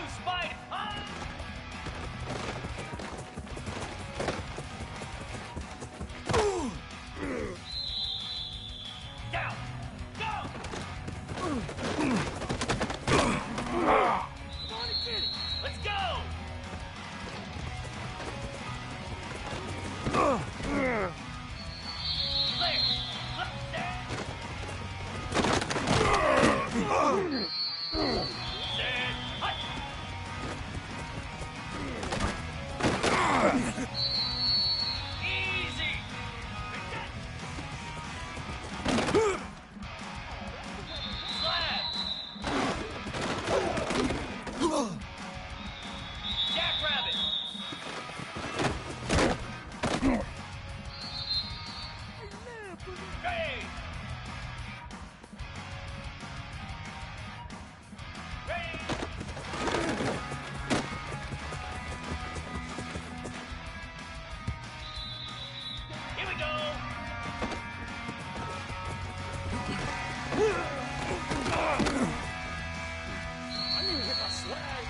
Spider! Down! Go! Come on and get it! Let's go! There! Up there! Easy! Slap! Jackrabbit! Hey! Hey! Here we go! I need to hit my swag!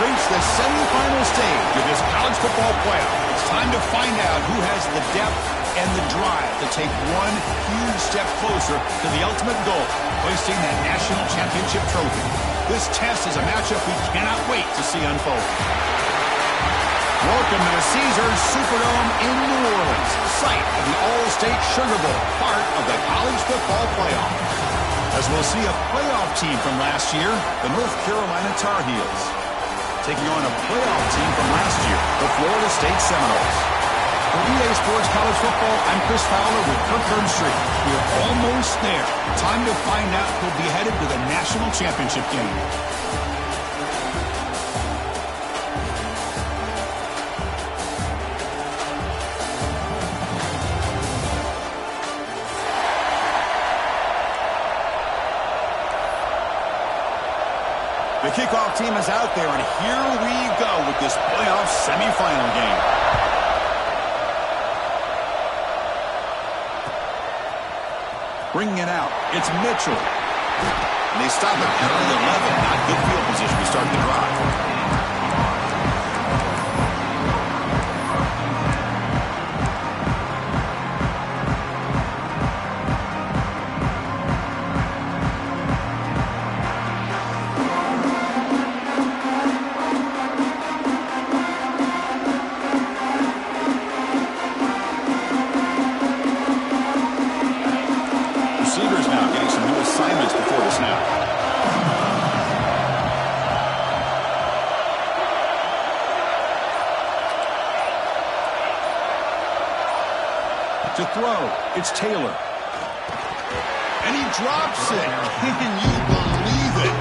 Reached the semifinal stage of this college football playoff. It's time to find out who has the depth and the drive to take one huge step closer to the ultimate goal, hoisting that national championship trophy. This test is a matchup we cannot wait to see unfold. Welcome to the Caesars Superdome in New Orleans, site of the All-State Sugar Bowl, part of the college football playoff. As we'll see a playoff team from last year, the North Carolina Tar Heels, taking on a playoff team from last year, the Florida State Seminoles. For EA Sports College Football, I'm Chris Fowler with Kirk Herbstreit. We're almost there. Time to find out who'll be headed to the national championship game. The kickoff team is out there, and here we go with this playoff semifinal game. Bringing it out, it's Mitchell. And they stop at penalty 11. Not good field position to start the drive. Receivers now getting some new assignments before the snap. To throw, it's Taylor. And he drops it. Can you believe it?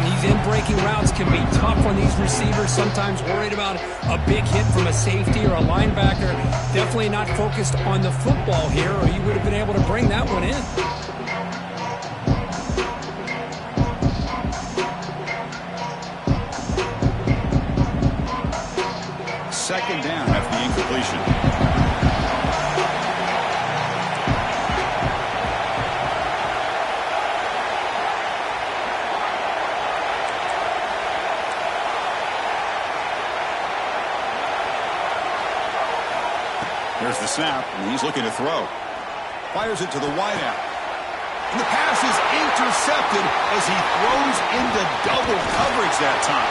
These in-breaking routes can be tough on these receivers, sometimes worried about a big hit from a safety or a linebacker. Definitely not focused on the football here, or he would have been able to bring that one in. Second down after the incompletion. There's the snap, and he's looking to throw. Fires it to the wideout. And the pass is intercepted as he throws into double coverage that time.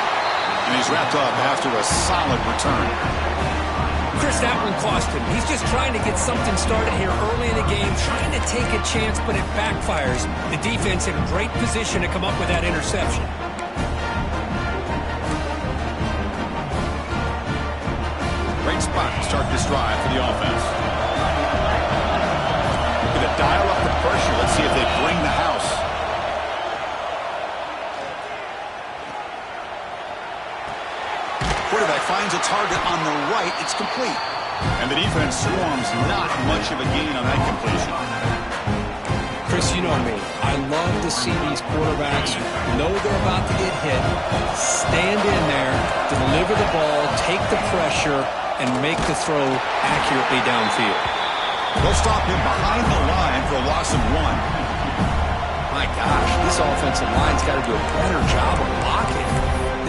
And he's wrapped up after a solid return. Chris, that one cost him. He's just trying to get something started here early in the game, trying to take a chance, but it backfires. The defense in a great position to come up with that interception. Great spot to start this drive for the offense. Going to dial up the pressure. Let's see if they bring the house. quarterback finds a target on the right. It's complete. And the defense swarms not much of a gain on that completion. Chris, you know me. I love to see these quarterbacks know they're about to get hit, stand in there, deliver the ball, take the pressure, and make the throw accurately downfield. They'll stop him behind the line for a loss of 1. My gosh, this offensive line's got to do a better job of blocking.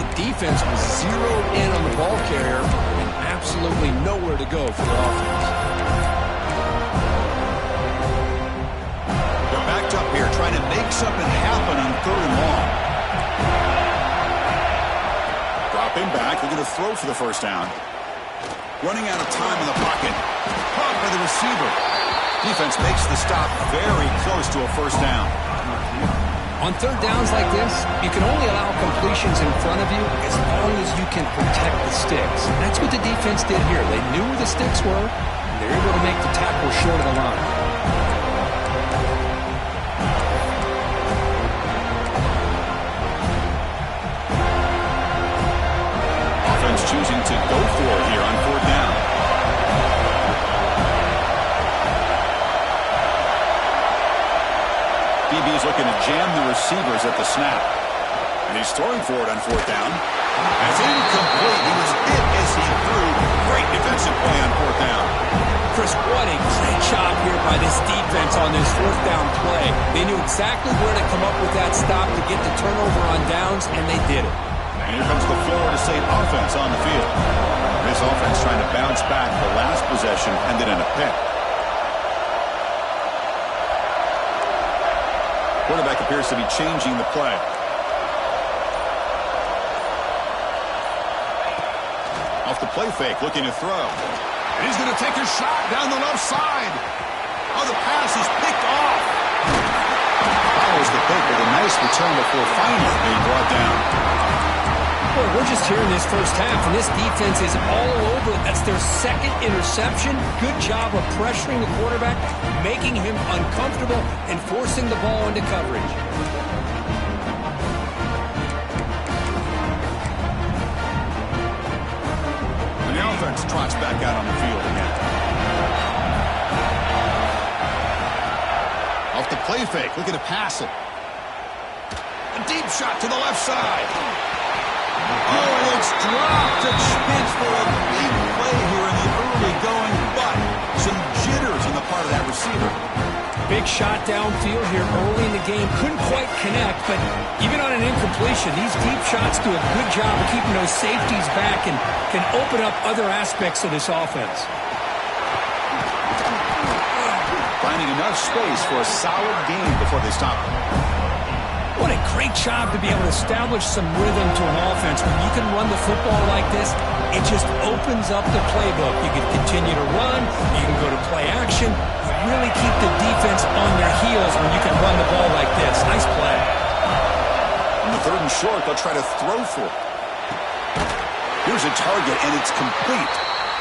The defense was zeroed in on the ball carrier and absolutely nowhere to go for the offense. They're backed up here trying to make something happen on 3rd and long. Dropping back, looking to throw for the first down. Running out of time in the pocket. Caught by the receiver. Defense makes the stop very close to a first down. On 3rd downs like this, you can only allow completions in front of you as long as you can protect the sticks. That's what the defense did here. They knew where the sticks were, and they were able to make the tackle short of the line. Offense choosing to go for it here on 4th down. DB's looking to jam the receivers at the snap. And he's throwing for it on 4th down. That's incomplete. He was hit as he threw. Great defensive play on 4th down. Chris, what a great job here by this defense on this 4th down play. They knew exactly where to come up with that stop to get the turnover on downs, and they did it. And here comes the Florida State offense on the field. This offense trying to bounce back. The last possession ended in a pick. Quarterback appears to be changing the play. Off the play fake, looking to throw. And he's going to take a shot down the left side. Oh, the pass is picked off. Follows the pick with a nice return before finally being brought down. Boy, we're just here in this first half, and this defense is all over. That's their 2nd interception. Good job of pressuring the quarterback, making him uncomfortable, and forcing the ball into coverage. And the offense trots back out on the field again. Off the play fake, looking to pass it. A deep shot to the left side. Oh, it's dropped. A chance for a big play here in the early going, but some jitters on the part of that receiver. Big shot downfield here early in the game. Couldn't quite connect, but even on an incompletion, these deep shots do a good job of keeping those safeties back and can open up other aspects of this offense. Finding enough space for a solid gain before they stop him. What a great job to be able to establish some rhythm to an offense. When you can run the football like this, it just opens up the playbook. You can continue to run. You can go to play action. You really keep the defense on their heels when you can run the ball like this. Nice play. On the 3rd and short, they'll try to throw for it. Here's a target, and it's complete.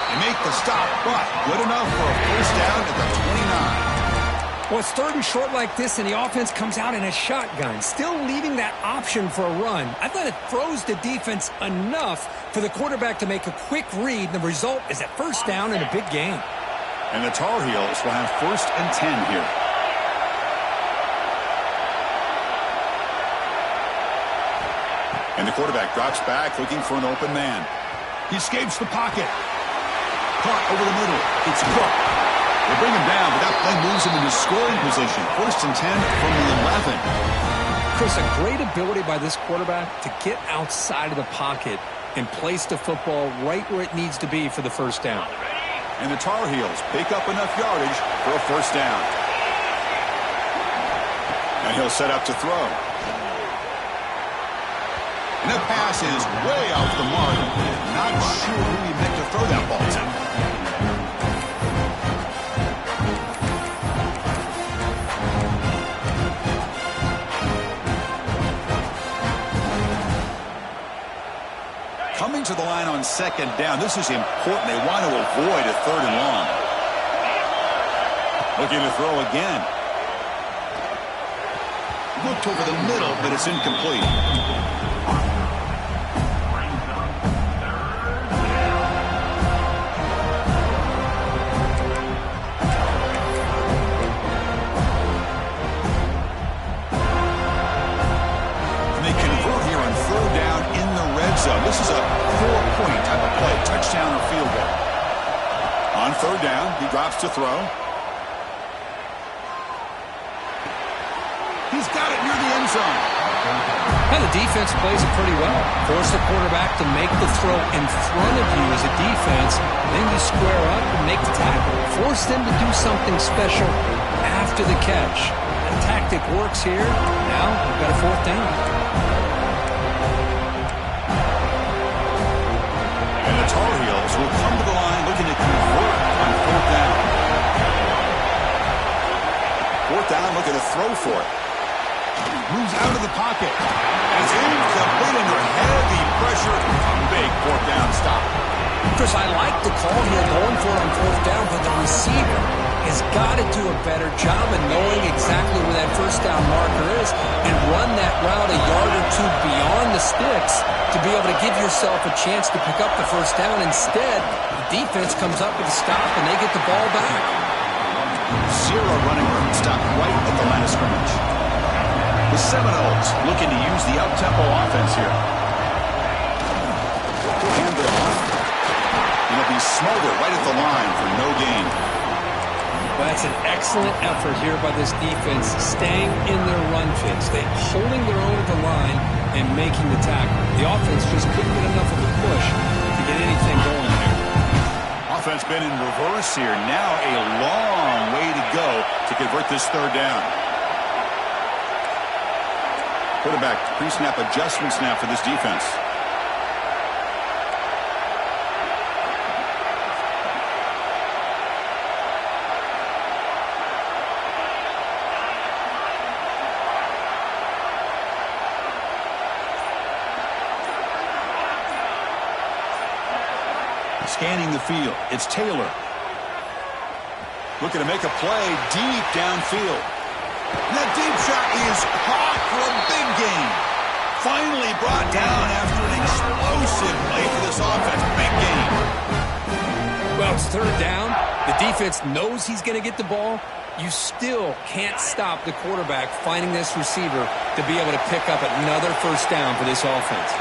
They make the stop, but good enough for a first down at the 29. Well, it's 3rd and short like this, and the offense comes out in a shotgun, still leaving that option for a run. I thought it throws the defense enough for the quarterback to make a quick read. The result is a first down in a big game. And the Tar Heels will have 1st and 10 here. And the quarterback drops back, looking for an open man. He escapes the pocket. Caught over the middle. It's Cook. They bring him down, but that play moves him into scoring position. 1st and 10 from the 11. Chris, a great ability by this quarterback to get outside of the pocket and place the football right where it needs to be for the first down. And the Tar Heels pick up enough yardage for a first down. And he'll set up to throw. And that pass is way off the mark. Not sure who he meant to throw that ball to. Coming to the line on 2nd down. This is important. They want to avoid a 3rd and long. Looking to throw again. Looked over the middle, but it's incomplete. third down in the red zone. This is a 4-point type of play, touchdown or field goal. On third down, he drops to throw. He's got it near the end zone. Well, the defense plays it pretty well. Force the quarterback to make the throw in front of you as a defense. Then you square up and make the tackle. Force them to do something special after the catch. The tactic works here. Now we've got a fourth down. And the Tar Heels will come to the line looking to convert on fourth down. Fourth down, looking to throw for it. Moves out of the pocket. It's incomplete under heavy pressure. A big fourth down stop. Chris, I like the call here going for it on fourth down, but the receiver has got to do a better job of knowing exactly where that first down marker is and run that route a yard or two beyond the sticks to be able to give yourself a chance to pick up the first down. Instead, the defense comes up with a stop and they get the ball back. Zero running room. Stop right at the line of scrimmage. The Seminoles looking to use the up-tempo offense here. Hand it off. And it'll be smothered right at the line for no gain. Well, that's an excellent effort here by this defense, staying in their run fits. They're holding their own at the line and making the tackle. The offense just couldn't get enough of a push to get anything going here. Offense been in reverse here. Now a long way to go to convert this third down. Quarterback pre-snap adjustments now for this defense. Scanning the field. It's Taylor. Looking to make a play deep downfield. And that deep shot is caught for a big gain. Finally brought down after an explosive play for this offense. Big gain. Well, it's third down. The defense knows he's going to get the ball. You still can't stop the quarterback finding this receiver to be able to pick up another first down for this offense.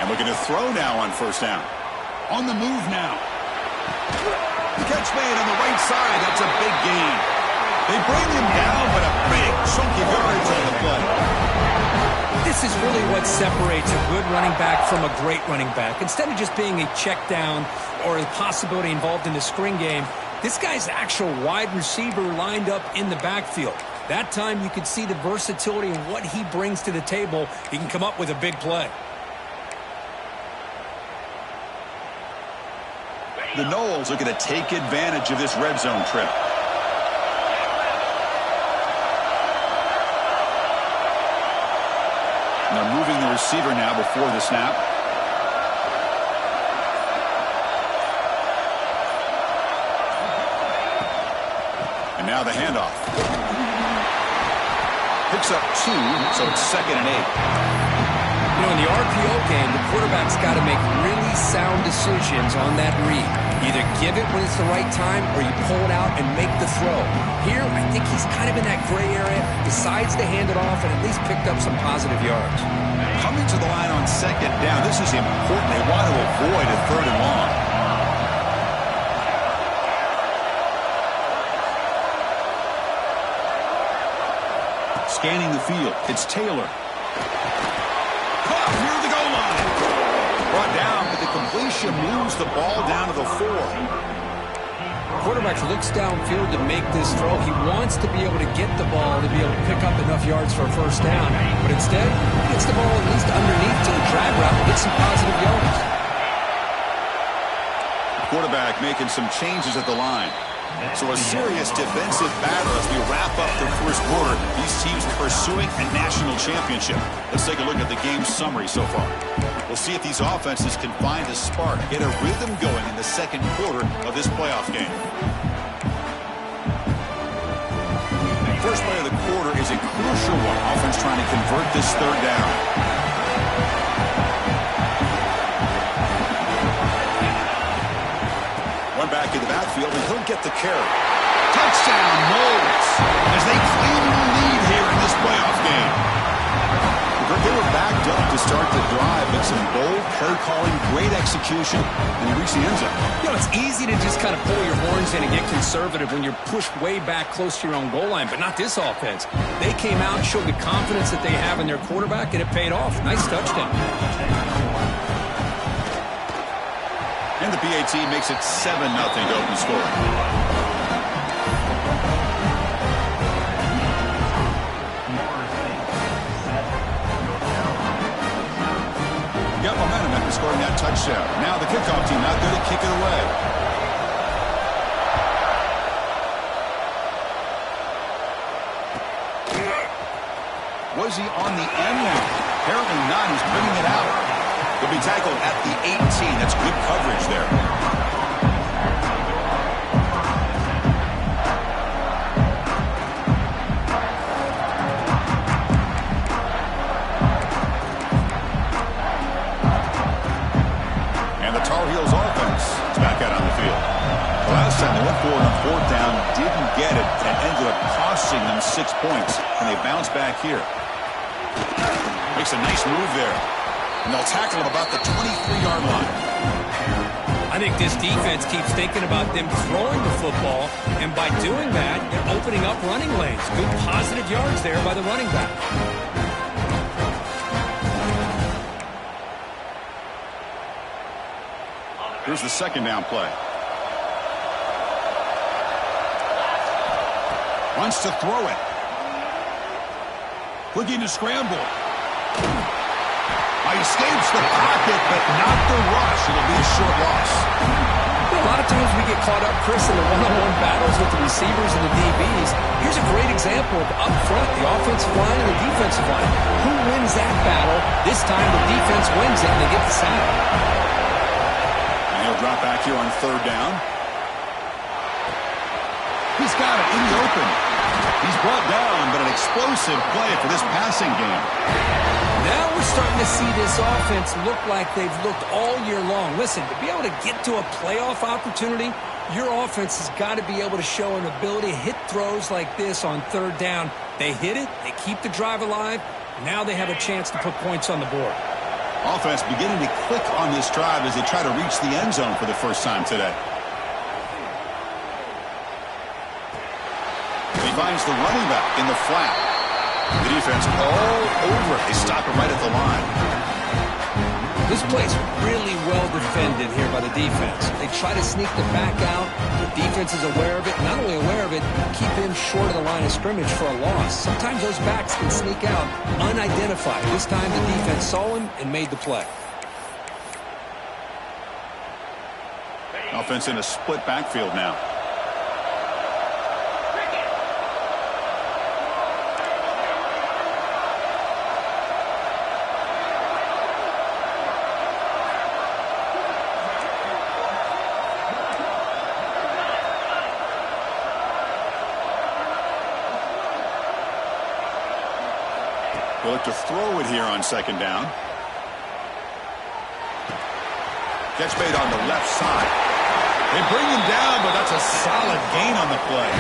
Looking to throw now on first down. On the move now. Catch made on the right side. That's a big gain. They bring him down, but a big chunk of yards on the play. This is really what separates a good running back from a great running back. Instead of just being a check down or a possibility involved in the screen game, this guy's actual wide receiver lined up in the backfield. That time you could see the versatility and what he brings to the table. He can come up with a big play. The Noles are going to take advantage of this red zone trip. And they're moving the receiver now before the snap. And now the handoff. Picks up 2, so it's 2nd and 8. You know, in the RPO game, the quarterback's got to make really sound decisions on that read. Either give it when it's the right time or you pull it out and make the throw. Here, I think he's kind of in that gray area, decides to hand it off and at least picked up some positive yards. Coming to the line on 2nd down, this is important. They want to avoid a 3rd and long. Scanning the field, it's Taylor. Caught near the goal line. Brought down, but the completion moves the ball down to the 4. Quarterback looks downfield to make this throw. He wants to be able to get the ball to be able to pick up enough yards for a first down. But instead, he gets the ball at least underneath to the drag route and get some positive yards. Quarterback making some changes at the line. So a serious defensive battle as we wrap up the first quarter. These teams pursuing a national championship. Let's take a look at the game summary so far. We'll see if these offenses can find a spark, get a rhythm going in the second quarter of this playoff game. first play of the quarter is a crucial one. Offense trying to convert this third down. One back in the backfield, and he'll get the carry. Touchdown, Noles, as they claim the lead here in this playoff game. They were backed up to start the drive, but some bold play calling, great execution, and they reached the end zone. You know, it's easy to just kind of pull your horns in and get conservative when you're pushed way back close to your own goal line, but not this offense. They came out, showed the confidence that they have in their quarterback, and it paid off. Nice touchdown. And the PAT makes it 7-0 to open scoring. Got momentum after scoring that touchdown. Now the kickoff team out there to kick it away. Was he on the end now? Apparently not. He's bringing it out. He'll be tackled at the 18. That's good coverage there. And the Tar Heels offense is back out on the field. The last time they went for it on fourth down, didn't get it, and ended up costing them 6 points. And they bounce back here. Makes a nice move there. And they'll tackle him about the 23-yard line. I think this defense keeps thinking about them throwing the football, and by doing that, they're opening up running lanes. Good positive yards there by the running back. Here's the second down play. Wants to throw it. Looking to scramble. He escapes the pocket, but not the rush. It'll be a short loss. A lot of times we get caught up, Chris, in the one-on-one battles with the receivers and the DBs. Here's a great example of up front, the offensive line and the defensive line. Who wins that battle? This time the defense wins it, and they get the sack. And he'll drop back here on third down. He's got it in the open. He's brought down, but an explosive play for this passing game. Now we're starting to see this offense look like they've looked all year long. Listen, to be able to get to a playoff opportunity, your offense has got to be able to show an ability to hit throws like this on third down. They hit it, they keep the drive alive, now they have a chance to put points on the board. Offense beginning to click on this drive as they try to reach the end zone for the first time today. He finds the running back in the flat. The defense all over it. They stop it right at the line. This play's really well defended here by the defense. They try to sneak the back out. The defense is aware of it. Not only aware of it, keep him short of the line of scrimmage for a loss. Sometimes those backs can sneak out unidentified. This time the defense saw him and made the play. Offense in a split backfield now. They'll look to throw it here on second down. Catch made on the left side. They bring him down, but that's a solid gain on the play.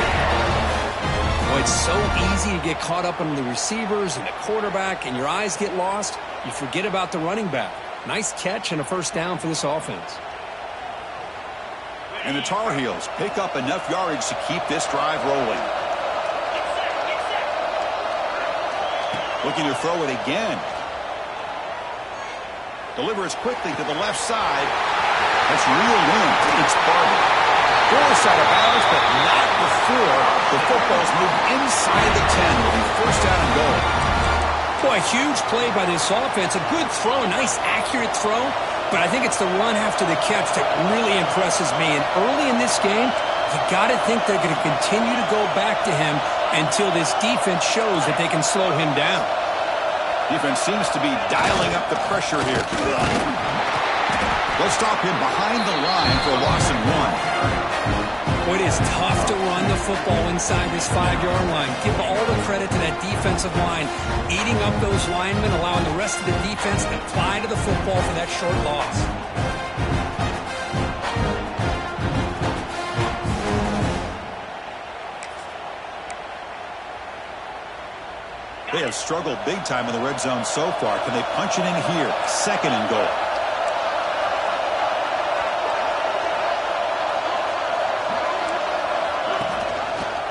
Well, it's so easy to get caught up on the receivers and the quarterback, and your eyes get lost. You forget about the running back. Nice catch and a first down for this offense. And the Tar Heels pick up enough yardage to keep this drive rolling. Looking to throw it again. Delivers quickly to the left side. That's reeled in. It's Barber. Forced out of bounds, but not before the football's moved inside the 10. It'll be first down and goal. Boy, a huge play by this offense. A good throw, a nice accurate throw. But I think it's the run after the catch that really impresses me. And early in this game, you got to think they're going to continue to go back to him until this defense shows that they can slow him down. Defense seems to be dialing up the pressure here. They'll stop him behind the line for a loss of 1. Boy, it is tough to run the football inside this 5-yard line. Give all the credit to that defensive line, eating up those linemen, allowing the rest of the defense to fly to the football for that short loss. They have struggled big time in the red zone so far. Can they punch it in here? 2nd and goal.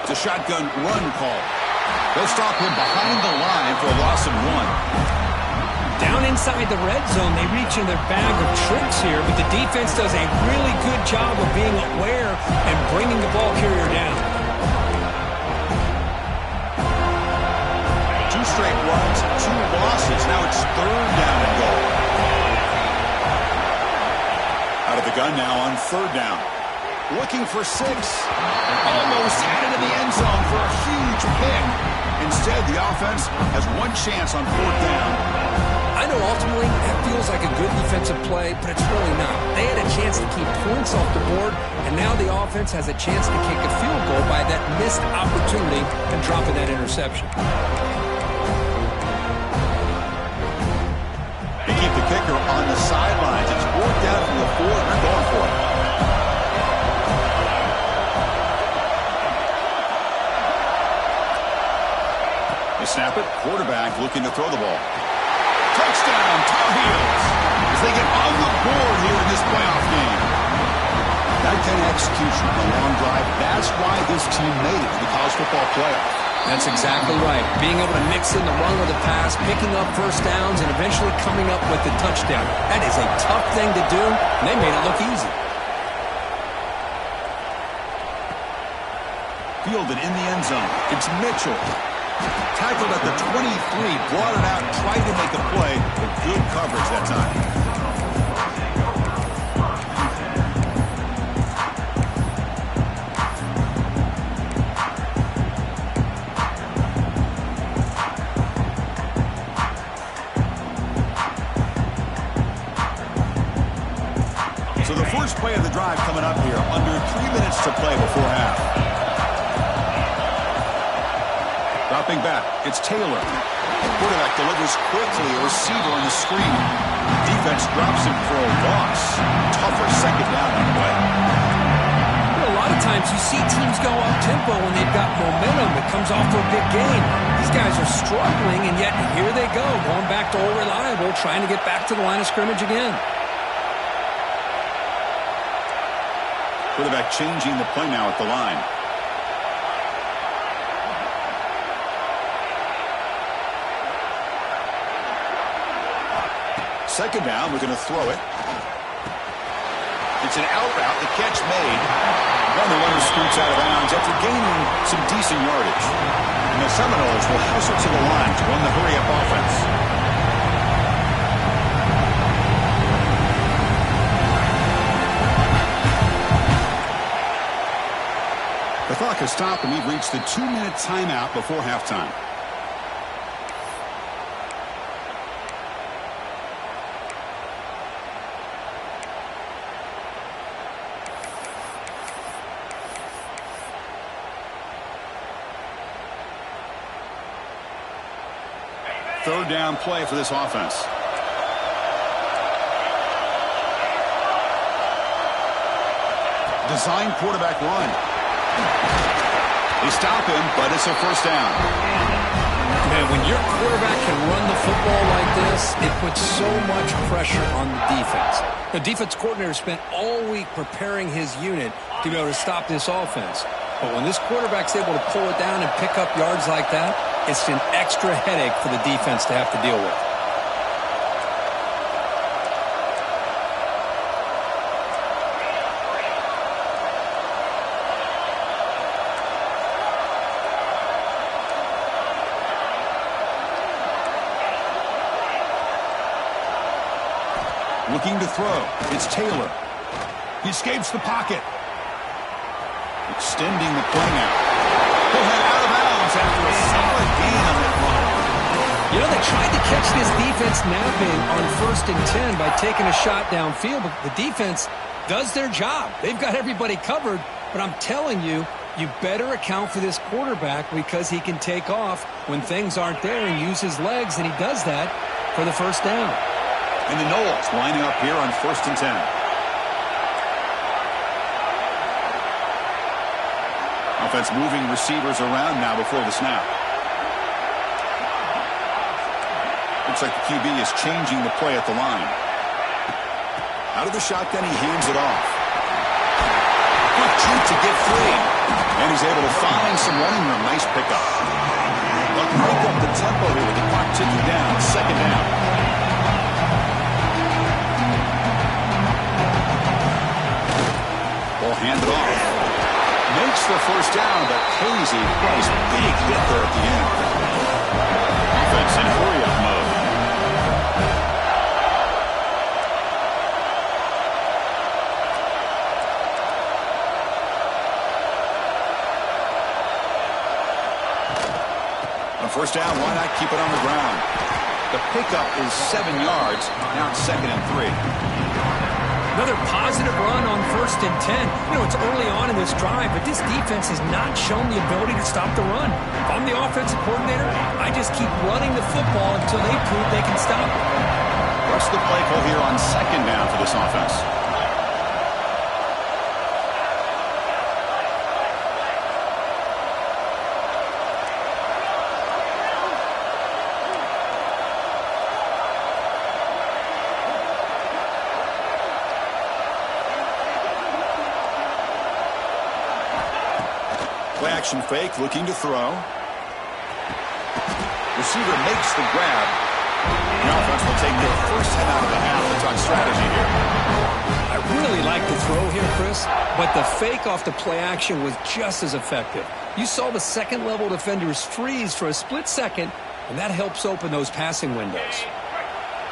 It's a shotgun run call. They'll stop him behind the line for a loss of 1. Down inside the red zone, they reach in their bag of tricks here, but the defense does a really good job of being aware and bringing the ball carrier down. 2 straight runs, 2 losses. Now it's 3rd down and goal. Out of the gun now on 3rd down. Looking for 6. Almost had it in the end zone for a huge pick. Instead, the offense has 1 chance on 4th down. I know ultimately that feels like a good defensive play, but it's really not. They had a chance to keep points off the board, and now the offense has a chance to kick a field goal by that missed opportunity and dropping that interception. They keep the kicker on the sidelines. It's 4th down from the 4. They're going for it. Snap it. Quarterback looking to throw the ball. Touchdown, Tar Heels, as they get on the board here in this playoff game. That kind of execution on a long drive, that's why this team made it to the college football playoff. That's exactly right. Being able to mix in the run with the pass, picking up first downs, and eventually coming up with the touchdown. That is a tough thing to do, and they made it look easy. Fielded in the end zone. It's Mitchell. Tackled at the 23, brought it out, tried to make a play, but good coverage that time. So the first play of the drive coming up here, under 3 minutes to play before half. Dropping back, it's Taylor. The quarterback delivers quickly, a receiver on the screen. Defense drops him for a loss. Tougher 2nd down on the way. Well, a lot of times you see teams go up-tempo when they've got momentum. It comes off for a big game. These guys are struggling, and yet here they go, going back to old reliable, trying to get back to the line of scrimmage again. Quarterback changing the play now at the line. 2nd down, we're going to throw it. It's an out route, the catch made. And the runner scoots out of bounds after gaining some decent yardage. And the Seminoles will hustle to the line to run the hurry-up offense. The clock has stopped, and we've reached the 2-minute timeout before halftime. Third down play for this offense. Design quarterback run. They stop him, but it's a first down. Man, when your quarterback can run the football like this, it puts so much pressure on the defense. The defense coordinator spent all week preparing his unit to be able to stop this offense. But when this quarterback's able to pull it down and pick up yards like that, it's an extra headache for the defense to have to deal with. Looking to throw. It's Taylor. He escapes the pocket. Extending the play now. He'll head out of bounds after a solid gain on that run. You know, they tried to catch this defense napping on 1st and 10 by taking a shot downfield, but the defense does their job. They've got everybody covered, But I'm telling you, you better account for this quarterback because he can take off when things aren't there and use his legs, and he does that for the first down. And the Noles lining up here on 1st and 10. Offense moving receivers around now before the snap. Looks like the QB is changing the play at the line. Out of the shotgun, he hands it off. Quick juke to get free. And he's able to find some running room. Nice pickup. They'll break up the tempo here with the clock ticking down. 2nd down. Ball handed off. Makes the first down, but Casey plays big hit there at the end. Defense in hurry-up mode. On 1st down, why not keep it on the ground? The pickup is 7 yards. Now it's 2nd and 3. Another positive run on 1st and 10. You know, it's early on in this drive, but this defense has not shown the ability to stop the run. If I'm the offensive coordinator, I just keep running the football until they prove they can stop it. What's the play call here on 2nd down for this offense? Play action fake, looking to throw. Receiver makes the grab. The offense will take their first head out of the half. Let's talk strategy here. I really like the throw here, Chris, but the fake off the play action was just as effective. You saw the second-level defenders freeze for a split second, and that helps open those passing windows.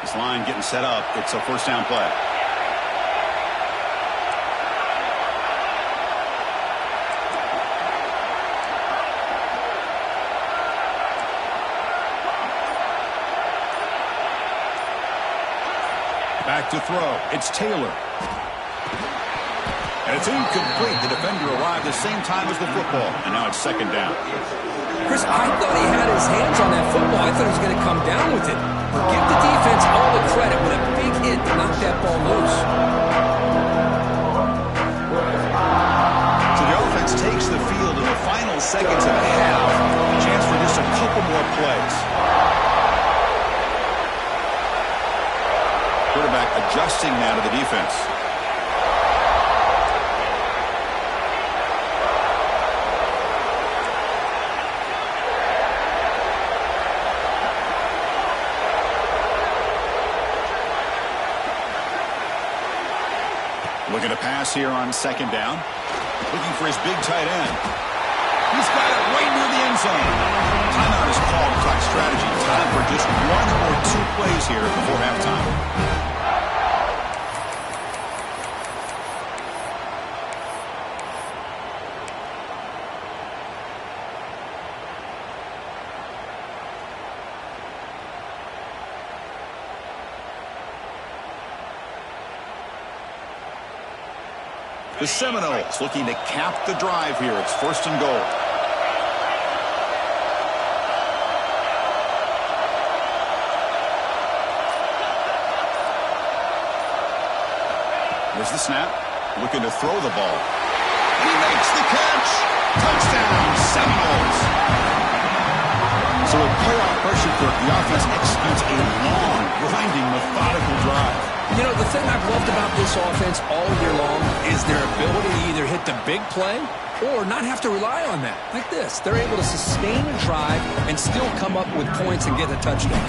This line getting set up. It's a 1st down play. Back to throw. It's Taylor. And it's incomplete. The defender arrived the same time as the football. And now it's 2nd down. Chris, I thought he had his hands on that football. I thought he was going to come down with it. But give the defense all the credit with a big hit to knock that ball loose. So the offense takes the field in the final seconds of the half. A chance for just a couple more plays. Quarterback adjusting now to the defense. Looking to pass here on 2nd down. Looking for his big tight end. He's got it right near the end zone. Timeout is called to talk strategy. Time for just 1 or 2 plays here before halftime. The Seminoles looking to cap the drive here. It's 1st and goal. Here's the snap. Looking to throw the ball. He makes the catch. Touchdown, Seminoles. So with playoff pressure, the offense executes a long, grinding, methodical drive. You know, the thing I've loved about this offense all year long is their ability to either hit the big play or not have to rely on that. Like this. They're able to sustain a drive and still come up with points and get a touchdown.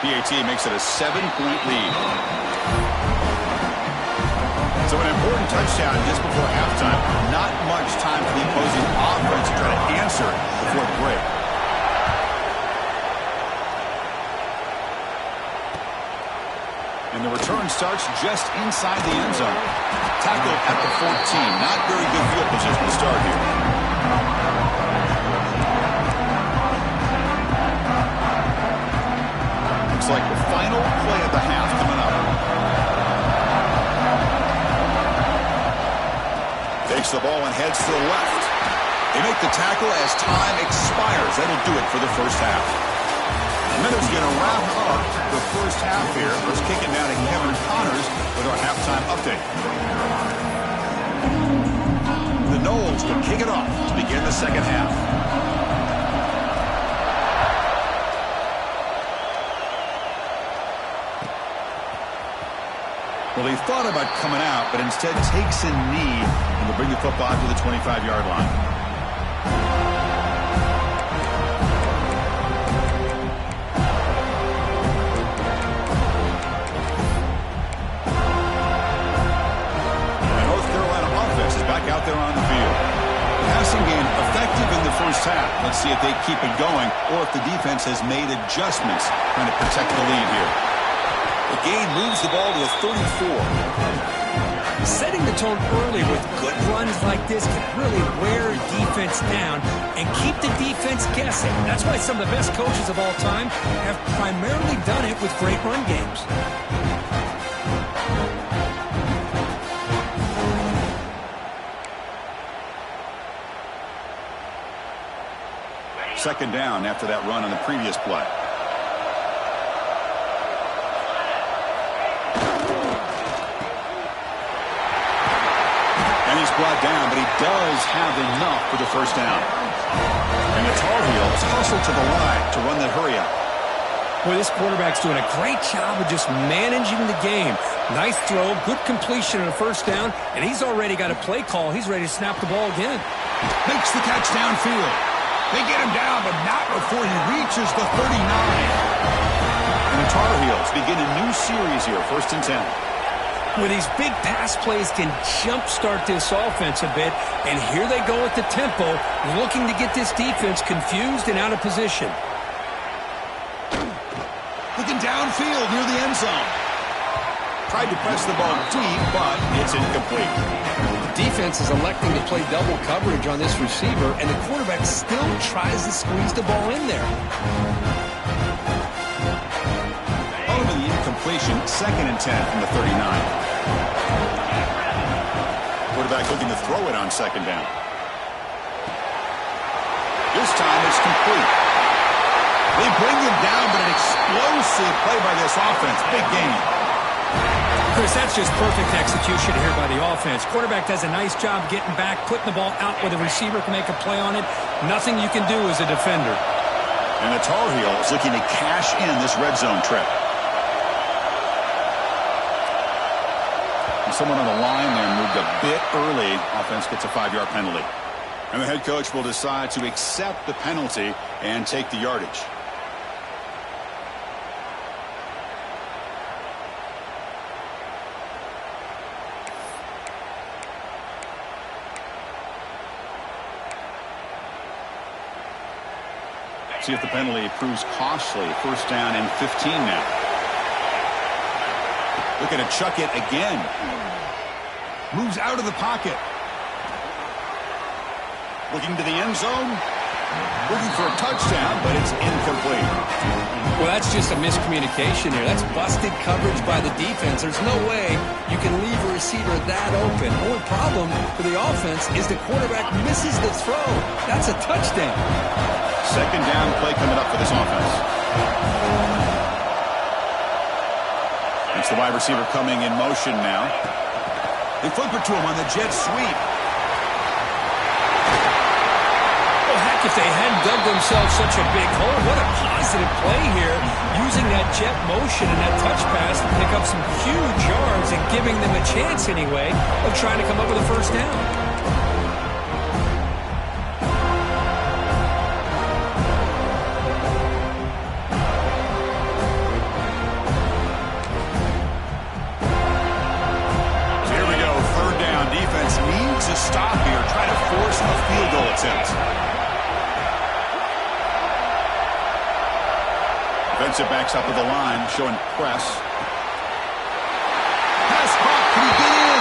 PAT makes it a 7-point lead. So an important touchdown just before halftime. Not much time for the opposing offense to try to answer before the break. And the return starts just inside the end zone. Tackled at the 14. Not very good field position to start here. Looks like the final play of the half coming up. heads to the left. They make the tackle as time expires. That'll do it for the first half. And then it's going to wrap up the first half here. Let's kick it down to Kevin Connors with our halftime update. The Noles will kick it off to begin the second half. Well, he thought about coming out, but instead takes a knee and will bring the football to the 25-yard line. The North Carolina offense is back out there on the field. Passing game effective in the first half. Let's see if they keep it going or if the defense has made adjustments trying to protect the lead here. The gain moves the ball to the 34. Setting the tone early with good runs like this can really wear defense down and keep the defense guessing. That's why some of the best coaches of all time have primarily done it with great run games. Second down after that run on the previous play. And he's brought down, but he does have enough for the first down. And the Tar Heels hustle to the line to run the hurry-up. Boy, this quarterback's doing a great job of just managing the game. Nice throw, good completion on a first down, and he's already got a play call. He's ready to snap the ball again. Makes the catch downfield. They get him down, but not before he reaches the 39. And the Tar Heels begin a new series here, 1st and 10. Well, these big pass plays can jumpstart this offense a bit, and here they go at the tempo, looking to get this defense confused and out of position. Looking downfield near the end zone. Tried to press the ball deep, but it's incomplete. The defense is electing to play double coverage on this receiver, and the quarterback still tries to squeeze the ball in there. Over the incompletion, 2nd and 10 from the 39. Quarterback looking to throw it on 2nd down. This time it's complete. They bring him down, but an explosive play by this offense. Big game. Chris, that's just perfect execution here by the offense. Quarterback does a nice job getting back, putting the ball out where the receiver can make a play on it. Nothing you can do as a defender. And the Tar Heels looking to cash in this red zone trip. And someone on the line there moved a bit early. Offense gets a 5-yard penalty. And the head coach will decide to accept the penalty and take the yardage. See if the penalty proves costly. 1st down and 15 now. Looking to chuck it again. Moves out of the pocket. Looking to the end zone. Looking for a touchdown, but it's incomplete. Well, that's just a miscommunication here. That's busted coverage by the defense. There's no way you can leave a receiver that open. The only problem for the offense is the quarterback misses the throw. That's a touchdown. 2nd down play coming up for this offense. It's the wide receiver coming in motion now. They flip it to him on the jet sweep. Well, heck, if they hadn't dug themselves such a big hole, what a positive play here. Using that jet motion and that touch pass to pick up some huge yards and giving them a chance anyway of trying to come up with a first down. To stop here, try to force a field goal attempt. Defensive backs up at the line, showing press. Pass caught, can he get in?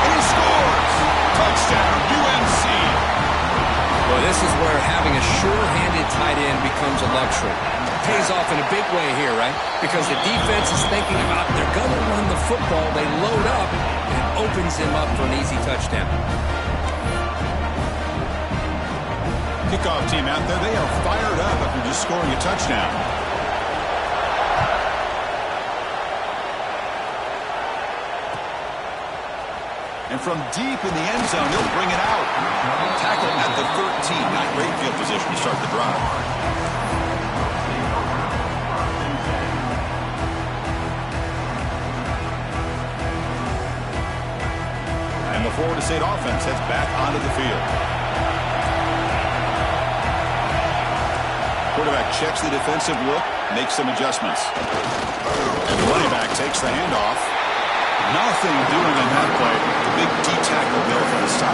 And he scores! Touchdown, UNC! Well, this is where having a sure-handed tight end becomes a luxury. Pays off in a big way here, right? Because the defense is thinking about they're going to run the football. They load up, and it opens them up for an easy touchdown. Kickoff team out there, they are fired up after just scoring a touchdown. And from deep in the end zone, he'll bring it out. Tackle at the 13. Not great field position to start the drive. And the Florida State offense heads back onto the field. Quarterback checks the defensive look, makes some adjustments. And the running back takes the handoff. Nothing doing in that play. The big D tackle there for the stop.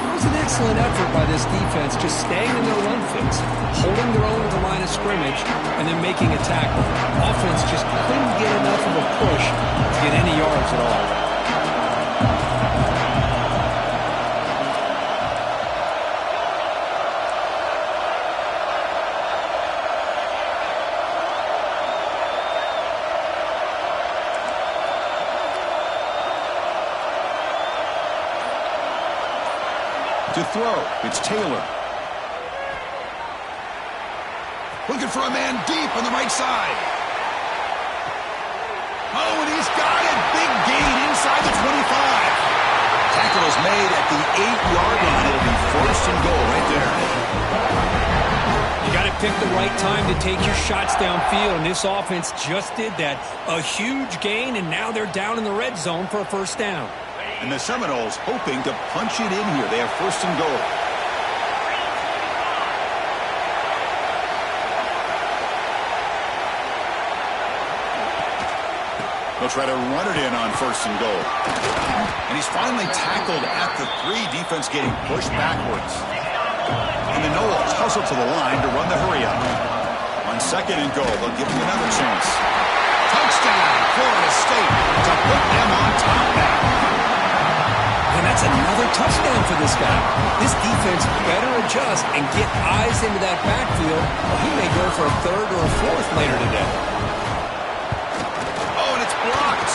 It was an excellent effort by this defense, just staying in their run fix, holding their own at the line of scrimmage, and then making a tackle. Offense just couldn't get enough of a push to get any yards at all. To throw, it's Taylor. Looking for a man deep on the right side. Oh, and he's got it. Big gain inside the 25. Tackle is made at the 8-yard line. It'll be first and goal right there. You got to pick the right time to take your shots downfield, and this offense just did that. A huge gain, and now they're down in the red zone for a first down. And the Seminoles hoping to punch it in here. They have first and goal. They'll try to run it in on first and goal. And he's finally tackled at the 3. Defense getting pushed backwards. And the Noles hustle to the line to run the hurry up. On second and goal, they'll give him another chance. Touchdown, Florida State, to put them on top now. And that's another touchdown for this guy. This defense better adjust and get eyes into that backfield, or he may go for a third or a fourth later today. Oh, and it's blocked.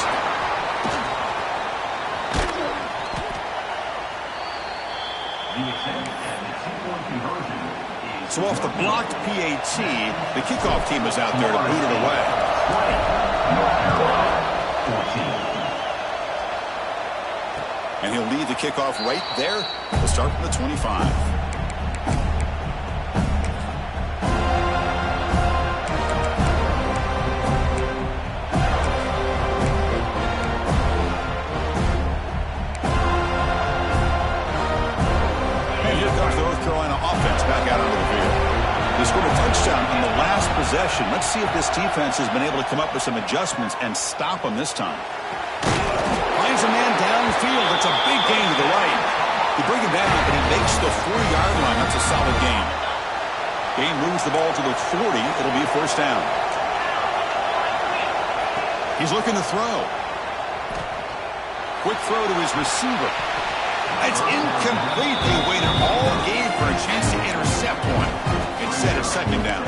So off the blocked PAT, the kickoff team is out there to boot it away. And he'll lead the kickoff right there. We'll start from the 25. And here comes the North Carolina offense back out onto the field. They scored a touchdown on the last possession. Let's see if this defense has been able to come up with some adjustments and stop them this time. Finds a man downfield. It's a big gain to the right. You bring him down, and he makes the 40-yard line. That's a solid gain. Gain moves the ball to the 40. It'll be a first down. He's looking to throw. Quick throw to his receiver. It's incomplete. They waited all game for a chance to intercept one. Instead of second down.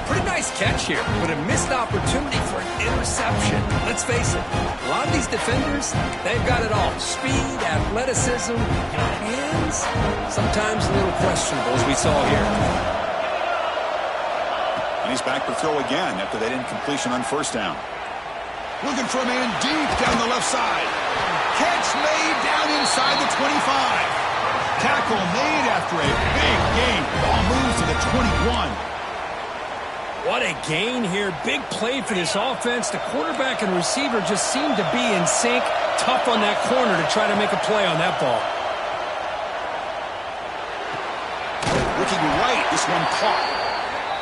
Pretty nice catch here, but a missed opportunity for an interception. Let's face it, a lot of these defenders, they've got it all. Speed, athleticism, hands, sometimes a little questionable, as we saw here. And he's back to throw again after that incompletion on first down. Looking for a man deep down the left side. Catch made down inside the 25. Tackle made after a big gain. Ball moves to the 21. What a gain here. Big play for this offense. The quarterback and receiver just seem to be in sync. Tough on that corner to try to make a play on that ball. Looking right, this one caught.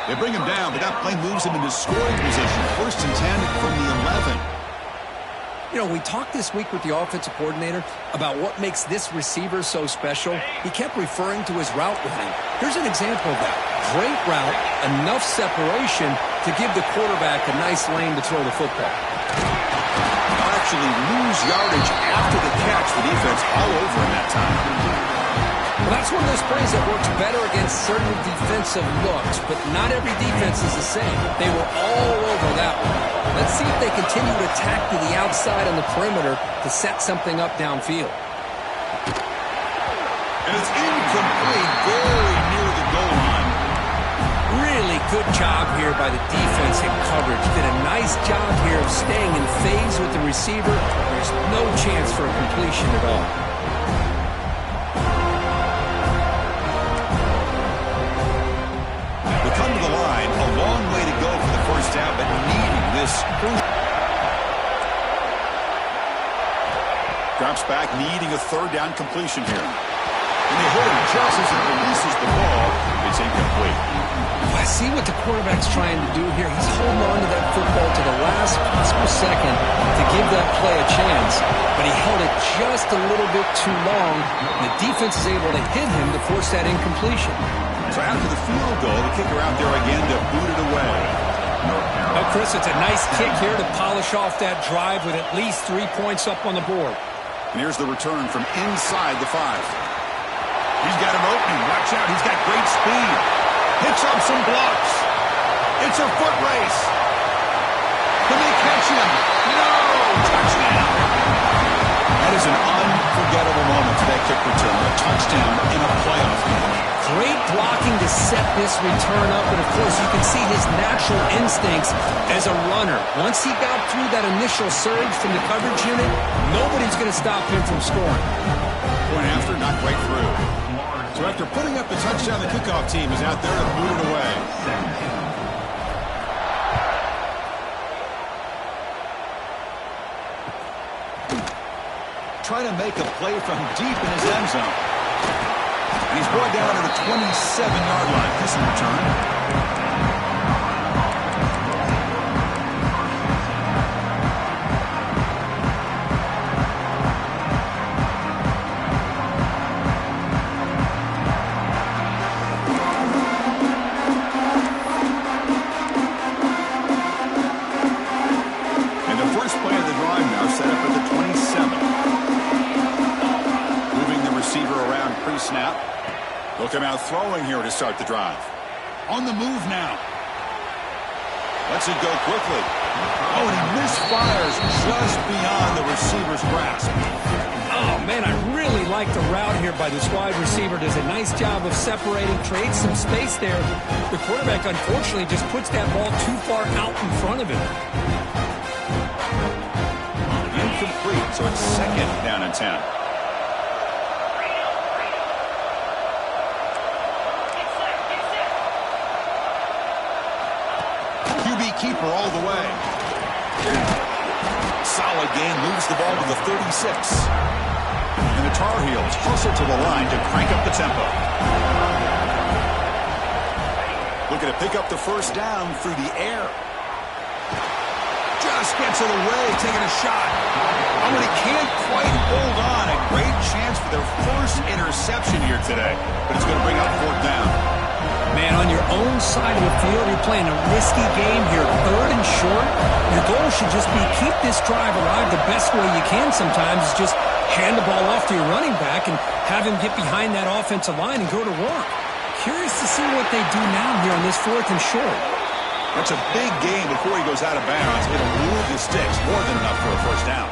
They bring him down, but that play moves him into scoring position. First and 10 from the 11. You know, we talked this week with the offensive coordinator about what makes this receiver so special. He kept referring to his route running. Here's an example of that. Great route, enough separation to give the quarterback a nice lane to throw the football. They'll actually lose yardage after the catch. The defense all over in that time. Well, that's one of those plays that works better against certain defensive looks, but not every defense is the same. They were all over that one. Let's see if they continue to attack to the outside on the perimeter to set something up downfield. And it's incomplete. Very good job here by the defense in coverage. Did a nice job here of staying in phase with the receiver. There's no chance for a completion at all. We come to the line, a long way to go for the first down, but needing this. Drops back, needing a third down completion here. And they hit him just as he releases the ball. It's incomplete. I see what the quarterback's trying to do here. He's holding on to that football to the last possible second to give that play a chance, but he held it just a little bit too long. The defense is able to hit him to force that incompletion. So after the field goal, the kicker out there again to boot it away. Now, Chris, it's a nice kick here to polish off that drive with at least 3 points up on the board. And here's the return from inside the 5. He's got an opening. Watch out. He's got great speed. Picks up some blocks. It's a foot race. Can they catch him? No! Touchdown! That is an unforgettable moment for that kick return. A touchdown in a playoff game. Great blocking to set this return up, and of course you can see his natural instincts as a runner. Once he got through that initial surge from the coverage unit, nobody's going to stop him from scoring. Point after, not quite through. So after putting up the touchdown, the kickoff team is out there to boot it away. Trying to make a play from deep in his end zone. And he's brought down to the 27-yard line. This return. Snap. They'll come out throwing here to start the drive. On the move now. Lets it go quickly. Oh, and he misfires just beyond the receiver's grasp. Oh, man, I really like the route here by this wide receiver. Does a nice job of separating, creates some space there. The quarterback, unfortunately, just puts that ball too far out in front of him. Incomplete, so it's second down and 10. Keeper all the way. Solid game, moves the ball to the 36. And the Tar Heels hustle to the line to crank up the tempo. Looking to pick up the first down through the air. Just gets it away, taking a shot. Oh, and he can't quite hold on. A great chance for their first interception here today. But it's going to bring up fourth down. Man, on your own side of the field, you're playing a risky game here. Third and short, your goal should just be keep this drive alive the best way you can sometimes is just hand the ball off to your running back and have him get behind that offensive line and go to work. Curious to see what they do now here on this fourth and short. That's a big game before he goes out of bounds. It'll move the sticks more than enough for a first down.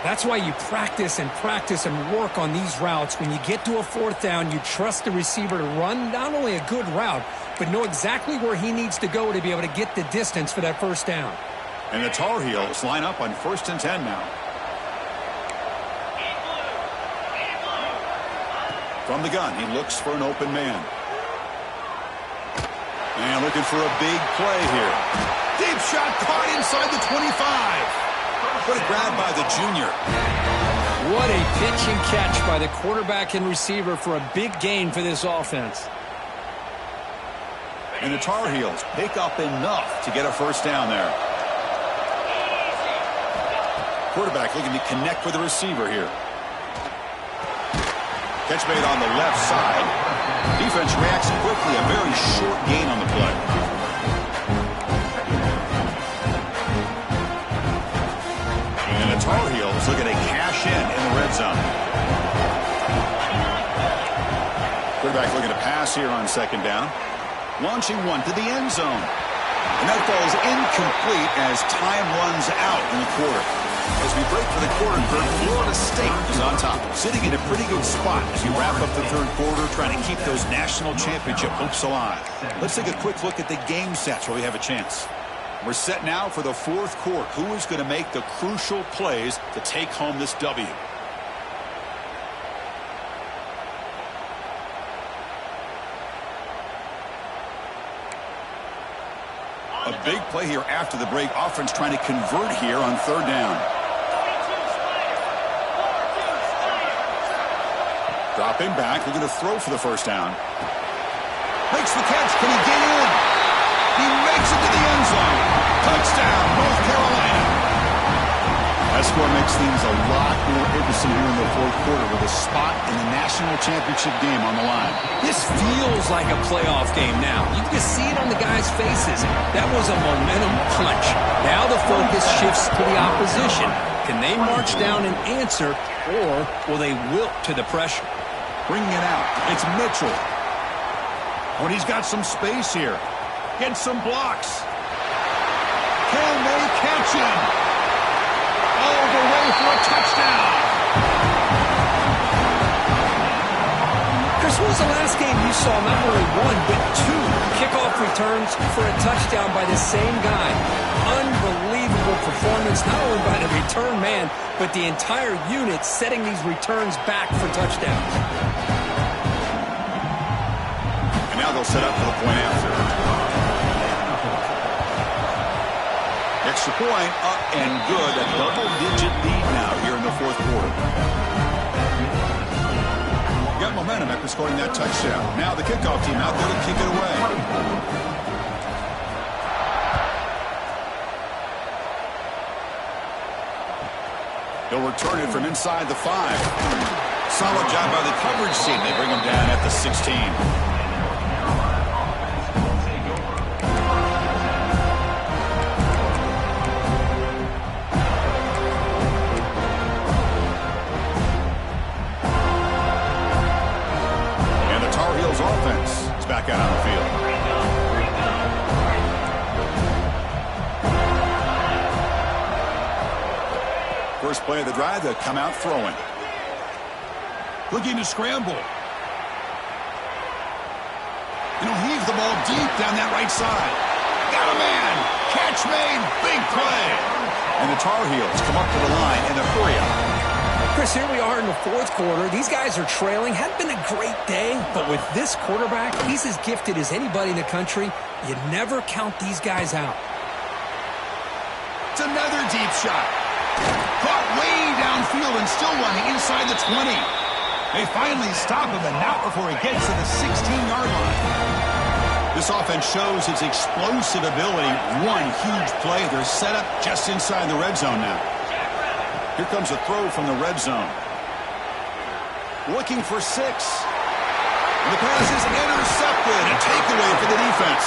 That's why you practice and work on these routes. When you get to a fourth down, you trust the receiver to run not only a good route, but know exactly where he needs to go to be able to get the distance for that first down. And the Tar Heels line up on 1st and 10 now. From the gun, he looks for an open man. And looking for a big play here. Deep shot caught inside the 25. What a grab by the junior. What a pitch and catch by the quarterback and receiver for a big gain for this offense. And the Tar Heels pick up enough to get a first down there. Quarterback looking to connect with the receiver here. Catch made on the left side. Defense reacts quickly. A very short gain on the play. Tar Heels looking to cash in the red zone. Quarterback looking to pass here on second down. Launching one to the end zone. And that falls incomplete as time runs out in the quarter. As we break for the quarter, Florida State is on top, sitting in a pretty good spot as we wrap up the third quarter, trying to keep those national championship hopes alive. Let's take a quick look at the game sets where we have a chance. We're set now for the fourth quarter. Who is going to make the crucial plays to take home this W? A big play here after the break. Offense trying to convert here on third down. Dropping back. We're going to throw for the first down. Makes the catch. Can he get in? He makes it to the end zone. Touchdown, North Carolina. That score makes things a lot more interesting here in the fourth quarter with a spot in the national championship game on the line. This feels like a playoff game now. You can see it on the guys' faces. That was a momentum punch. Now the focus shifts to the opposition. Can they march down and answer, or will they wilt to the pressure? Bringing it out. It's Mitchell. When he's got some space here. Gets some blocks. Can they catch him? All the way for a touchdown. Chris, when was the last game you saw not only one, but two kickoff returns for a touchdown by the same guy? Unbelievable performance, not only by the return man, but the entire unit setting these returns back for touchdowns. And now they'll set up for the point after. Extra point, up and good. A double-digit lead now here in the fourth quarter. Got momentum after scoring that touchdown. Now the kickoff team out there to kick it away. They'll return it from inside the 5. Solid job by the coverage team. They bring him down at the 16. Offense is back out on the field. First play of the drive, they'll come out throwing. Looking to scramble. Heaves the ball deep down that right side. Got a man. Catch made. Big play. And the Tar Heels come up to the line in a hurry up. Chris, here we are in the fourth quarter. These guys are trailing. Hadn't been a great day, but with this quarterback, he's as gifted as anybody in the country. You never count these guys out. It's another deep shot. Caught way downfield and still running inside the 20. They finally stop him, and not before he gets to the 16-yard line. This offense shows its explosive ability. One huge play. They're set up just inside the red zone now. Here comes a throw from the red zone. Looking for 6. And the pass is intercepted. A takeaway for the defense.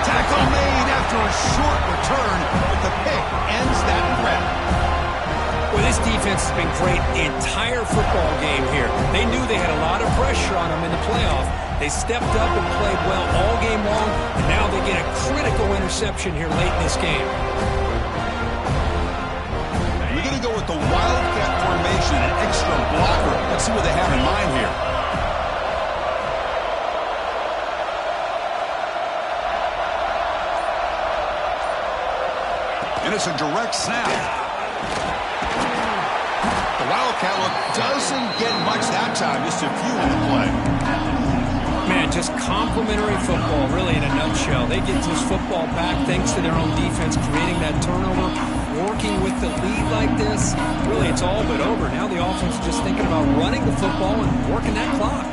Tackle made after a short return, but the pick ends that threat. Well, this defense has been great the entire football game here. They knew they had a lot of pressure on them in the playoff. They stepped up and played well all game long, and now they get a critical interception here late in this game. We're going to go with the Wildcat formation, an extra blocker. Let's see what they have in mind here. And it's a direct snap. The Wildcat look doesn't get much that time, just a few in the play. Man, just complimentary football, really, in a nutshell. They get this football back thanks to their own defense, creating that turnover, working with the lead like this. Really, it's all but over. Now the offense is just thinking about running the football and working that clock.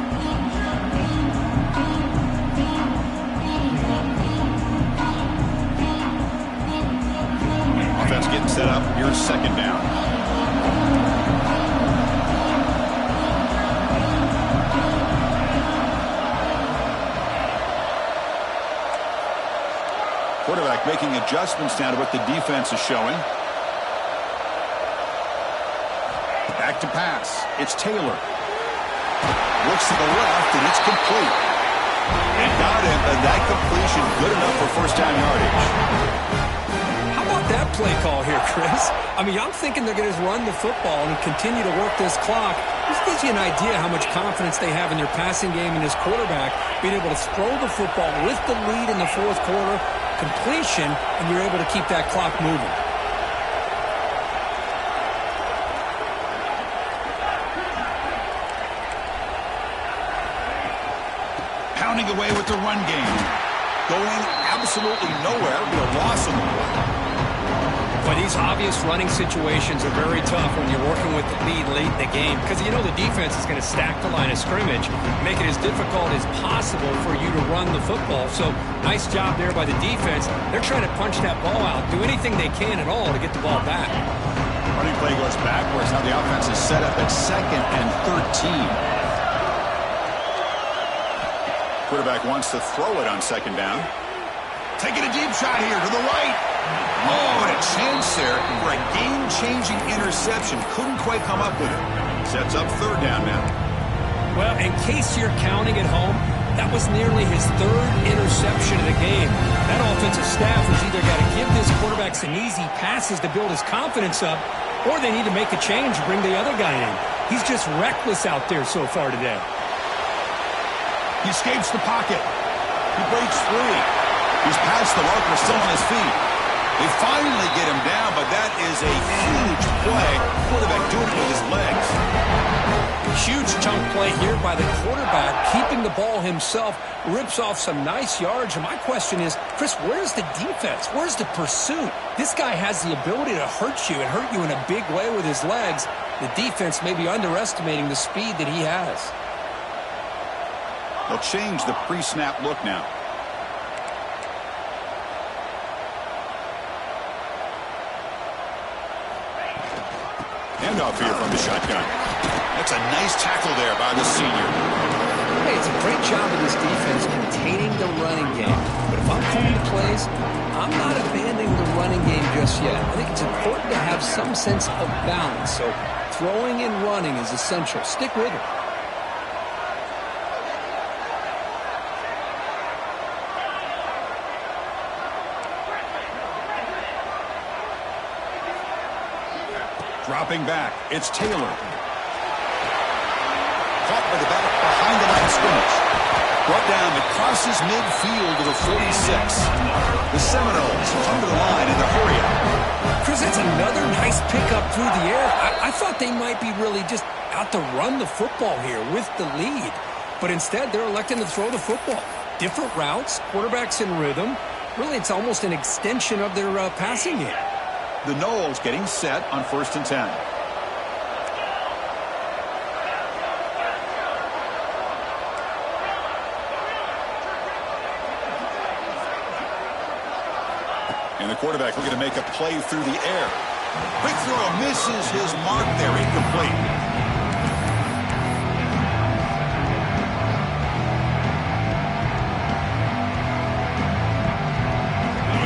Offense getting set up. Here's second down. Quarterback making adjustments now to what the defense is showing. Back to pass. It's Taylor. Looks to the left, and it's complete. And got him, and that completion good enough for first down yardage. How about that that play call here, Chris. I mean, I'm thinking they're going to run the football and continue to work this clock. This gives you an idea how much confidence they have in their passing game and his quarterback, being able to throw the football with the lead in the fourth quarter, completion, and you're able to keep that clock moving. Pounding away with the run game. Going absolutely nowhere with a loss on the ball. But these obvious running situations are very tough when you're working with the lead late in the game because you know the defense is going to stack the line of scrimmage, make it as difficult as possible for you to run the football. So nice job there by the defense. They're trying to punch that ball out, do anything they can at all to get the ball back. Running play goes backwards. Now the offense is set up at 2nd and 13. Quarterback wants to throw it on 2nd down. Taking a deep shot here to the right. Oh, and a chance there for a game-changing interception. Couldn't quite come up with it. Sets up 3rd down now. Well, in case you're counting at home, that was nearly his 3rd interception of the game. That offensive staff has either got to give this quarterback some easy passes to build his confidence up, or they need to make a change and bring the other guy in. He's just reckless out there so far today. He escapes the pocket. He breaks free. He's past the marker, still on his feet. They finally get him down, but that is a huge play. Quarterback doing it with his legs. Huge chunk play here by the quarterback, keeping the ball himself, rips off some nice yards. And my question is, Chris, where's the defense? Where's the pursuit? This guy has the ability to hurt you and hurt you in a big way with his legs. The defense may be underestimating the speed that he has. They'll change the pre-snap look now. Handoff here from the shotgun. That's a nice tackle there by the senior. Hey, it's a great job of this defense containing the running game. But if I'm calling the plays, I'm not abandoning the running game just yet. I think it's important to have some sense of balance. So throwing and running is essential. Stick with it. Dropping back, it's Taylor. Caught by the back behind the line of scrimmage. Brought down across his midfield to the 46. The Seminoles come to the line in the hurry up. Chris, that's another nice pickup through the air. I thought they might be really just out to run the football here with the lead. But instead, they're electing to throw the football. Different routes, quarterbacks in rhythm. Really, it's almost an extension of their passing game. The Noles getting set on 1st and 10. And the quarterback looking to make a play through the air. Quick throw, misses his mark there, incomplete.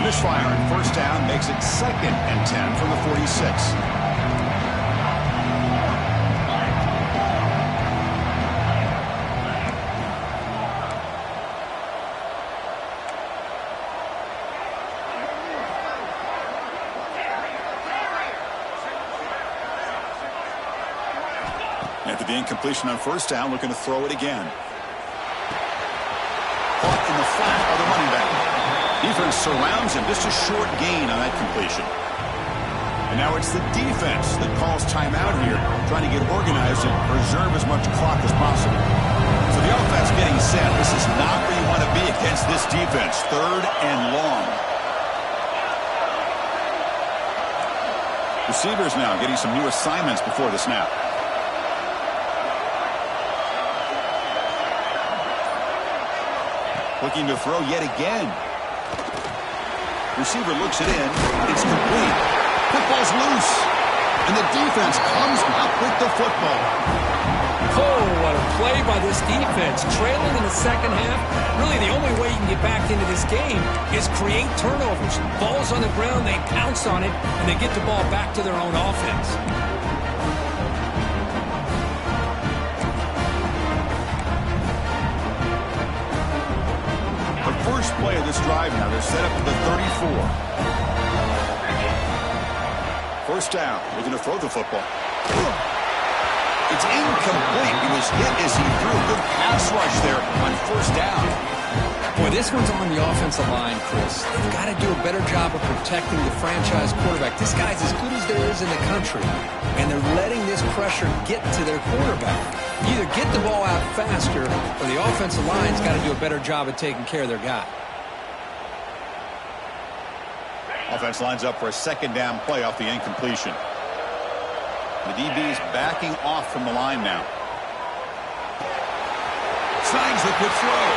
Misfire on 1st down makes it 2nd and 10 from the 46. After the incompletion on 1st down, looking to throw it again. Caught in the flat by the running back. Defense surrounds him. Just a short gain on that completion. And now it's the defense that calls timeout here, trying to get organized and preserve as much clock as possible. So the offense getting set. This is not where you want to be against this defense. 3rd and long. Receivers now getting some new assignments before the snap. Looking to throw yet again. Receiver looks it in. It's complete. Football's loose. And the defense comes up with the football. Oh, what a play by this defense. Trailing in the 2nd half. Really, the only way you can get back into this game is create turnovers. Ball's on the ground, they pounce on it, and they get the ball back to their own offense. The first play of this drive now, they're set up at the 34. First down. Looking to throw the football. It's incomplete. He was hit as he threw a good pass rush there on first down. Boy, this one's on the offensive line, Chris. They've got to do a better job of protecting the franchise quarterback. This guy's as good as there is in the country, and they're letting this pressure get to their quarterback. Either get the ball out faster, or the offensive line's got to do a better job of taking care of their guy. Offense lines up for a second down play off the incompletion. The DB is backing off from the line now. Signs the quick throw.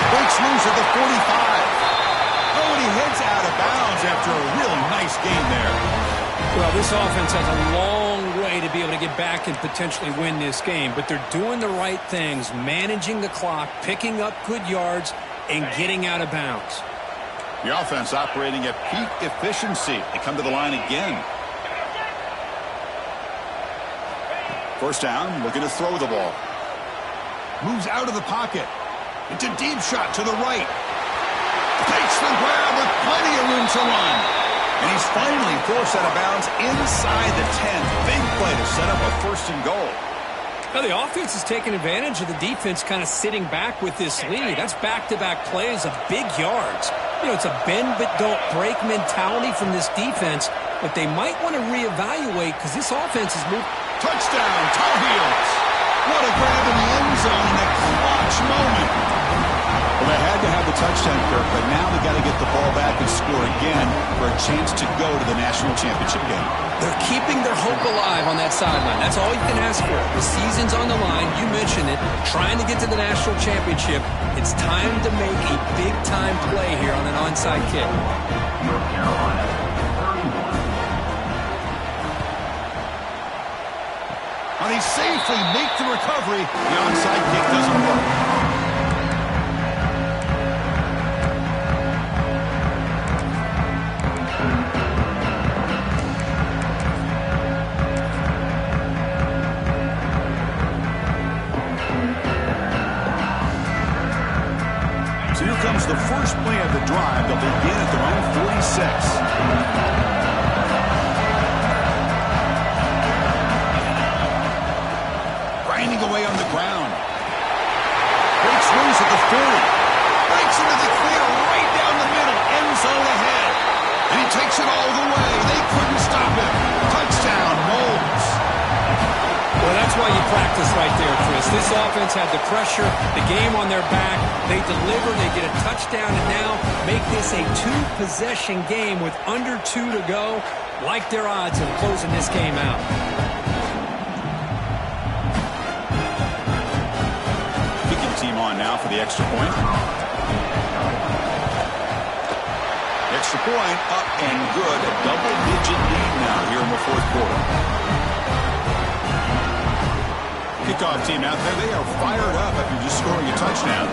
Breaks loose at the 45. Oh, and he heads out of bounds after a really nice game there. Well, this offense has a long way to be able to get back and potentially win this game, but they're doing the right things, managing the clock, picking up good yards, and getting out of bounds. The offense operating at peak efficiency. They come to the line again. First down, looking to throw the ball. Moves out of the pocket. It's a deep shot to the right. Takes the grab with plenty of room to run. And he's finally forced out of bounds inside the 10. Big play to set up a first and goal. Now, the offense is taking advantage of the defense kind of sitting back with this lead. That's back-to-back plays of big yards. You know, it's a bend-but-don't-break mentality from this defense, but they might want to reevaluate because this offense is moving. Touchdown, Tar Heels. What a grab in the end zone in a clutch moment. Well, they had to have the touchdown, Kirk, but now they got to get the ball back and score again for a chance to go to the national championship game. They're keeping their hope alive on that sideline. That's all you can ask for. The season's on the line. You mentioned it. Trying to get to the national championship. It's time to make a big-time play here on an onside kick. North Carolina, 31. And they safely make the recovery. The onside kick doesn't work. So here comes the first play of the drive. They'll begin at their own 46. Away on the ground. Breaks loose at the 40. Breaks into the clear right down the middle. End zone ahead. And he takes it all the way. They couldn't stop him. Touchdown, Moles. Well, that's why you practice right there, Chris. This offense had the pressure, the game on their back. They deliver, they get a touchdown, and now make this a two-possession game with under 2 to go. Like their odds of closing this game out. Team on now for the extra point. Extra point up and good. A double-digit lead now here in the fourth quarter. Kickoff team out there. They are fired up after just scoring a touchdown.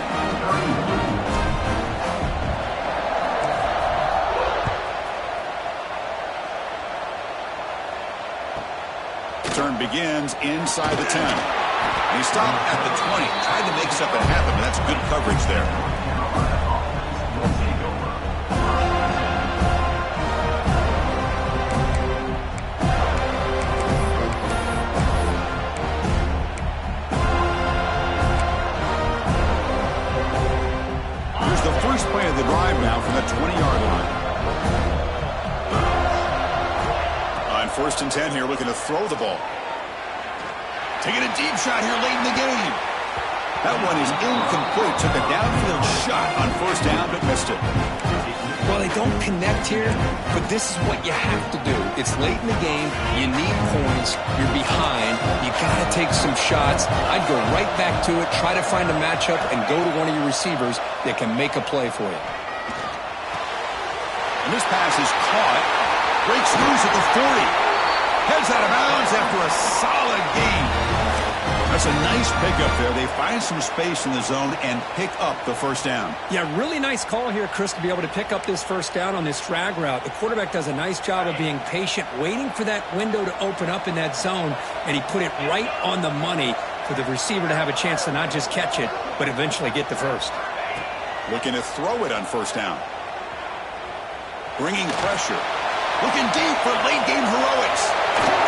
Turn begins inside the 10. And he stopped at the 20, tried to make something happen, but that's good coverage there. Here's the first play of the drive now from the 20-yard line. On first and 10 here, looking to throw the ball. Taking a deep shot here late in the game. That one is incomplete. Took a downfield shot on first down, but missed it. Well, they don't connect here, but this is what you have to do. It's late in the game. You need points. You're behind. You got to take some shots. I'd go right back to it, try to find a matchup, and go to one of your receivers that can make a play for you. And this pass is caught. Breaks loose at the 40. Heads out of bounds after a solid game. That's a nice pickup there. They find some space in the zone and pick up the first down. Yeah, really nice call here, Chris, to be able to pick up this first down on this drag route. The quarterback does a nice job of being patient, waiting for that window to open up in that zone, and he put it right on the money for the receiver to have a chance to not just catch it, but eventually get the first. Looking to throw it on first down. Bringing pressure. Looking deep for late-game heroics.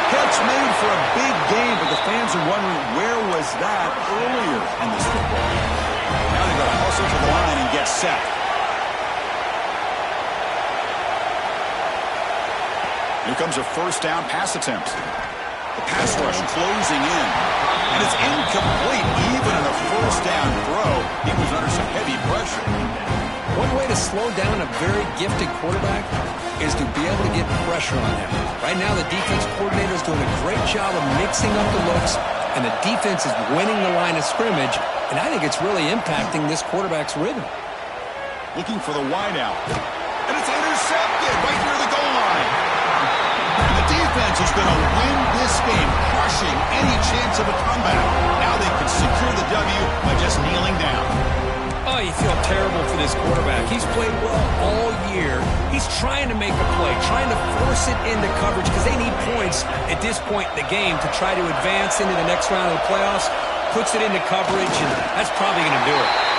Catch made for a big game, but the fans are wondering where was that earlier in this football game. Now they've got to hustle to the line and get set. Here comes a first down pass attempt. The pass rush closing in. And it's incomplete even in a first down throw. He was under some heavy pressure. One way to slow down a very gifted quarterback is to be able to get pressure on him. Right now, the defense coordinator is doing a great job of mixing up the looks, and the defense is winning the line of scrimmage, and I think it's really impacting this quarterback's rhythm. Looking for the wideout. And it's intercepted right near the goal line. And the defense is going to win this game, crushing any chance of a comeback. Now they can secure the W by just kneeling down. Oh, you feel terrible for this quarterback. He's played well all year. He's trying to make a play, trying to force it into coverage because they need points at this point in the game to try to advance into the next round of the playoffs. Puts it into coverage, and that's probably going to do it.